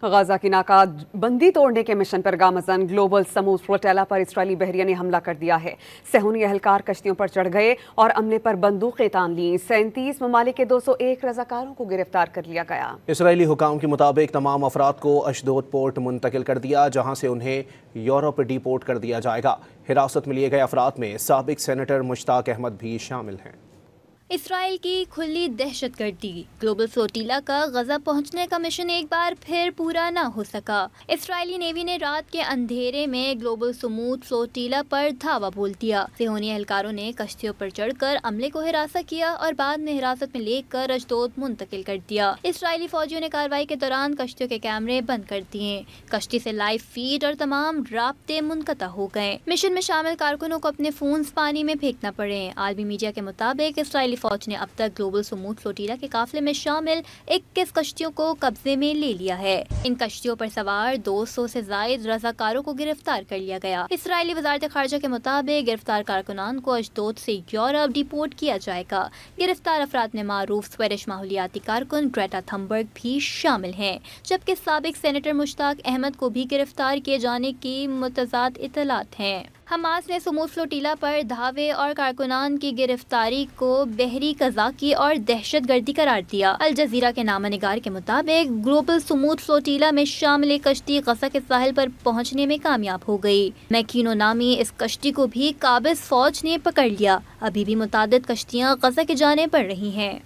غزہ کی ناکہ بندی توڑنے کے مشن پر گامزن گلوبل سمود فلوٹیلا پر اسرائیلی بحریہ نے حملہ کر دیا ہے۔ صہیونی اہلکار کشتیوں پر چڑھ گئے اور عملے پر بندوقیں تان لیں۔ 37 ممالک کے 201 رضاکاروں کو گرفتار کر لیا گیا۔ اسرائیلی حکام کے مطابق تمام افراد کو اشدود پورٹ منتقل کر دیا، جہاں سے انہیں یورپ ڈی پورٹ کر دیا جائے گا۔ حراست میں لیے گئے افراد میں سابق سینیٹر مشتاق احمد بھی شامل ہیں۔ اسرائیل کی کھلی دہشت گردی، گلوبل فلوٹیلا کا غزہ پہنچنے کا مشن ایک بار پھر پورا نہ ہو سکا۔ اسرائیلی نیوی نے رات کے اندھیرے میں گلوبل سمود فلوٹیلا پر دھاوا بول دیا۔ صہیونی اہلکاروں نے کشتیوں پر چڑھ کر عملے کو ہراساں کیا اور بعد میں حراست میں لے کر اشدود منتقل کر دیا۔ اسرائیلی فوجیوں نے کارروائی کے دوران کشتیوں کے کیمرے بند کر دیے، کشتی سے لائیو فیڈ اور تمام رابطے منقطع ہو گئے۔ مشن میں شامل کارکنوں کو اپنے فونز پانی میں پھینکنا پڑے۔ عالمی میڈیا کے مطابق اسرائیلی فوج نے اب تک گلوبل سمود فلوٹیلا کے قافلے میں شامل 21 کشتیوں کو قبضے میں لے لیا ہے۔ ان کشتیوں پر سوار 200 سے زائد رضاکاروں کو گرفتار کر لیا گیا۔ اسرائیلی وزارت خارجہ کے مطابق گرفتار کارکنان کو اشدود سے یورپ ڈیپورٹ کیا جائے گا۔ گرفتار افراد میں معروف سویڈش ماحولیاتی کارکن گریٹا تھمبرگ بھی شامل ہیں، جبکہ سابق سینیٹر مشتاق احمد کو بھی گرفتار کیے جانے کی متضاد اطلاعات ہیں۔ حماس نے سمود فلوٹیلا پر دھاوے اور کارکنان کی گرفتاری کو بحری قزاقی اور دہشت گردی قرار دیا۔ الجزیرہ کے نامہ نگار کے مطابق گلوبل سمود فلوٹیلا میں شامل ایک کشتی غزہ کے ساحل پر پہنچنے میں کامیاب ہو گئی۔ میکینو نامی اس کشتی کو بھی قابض فوج نے پکڑ لیا۔ ابھی بھی متعدد کشتیاں غزہ کی جانب بڑھ رہی ہیں۔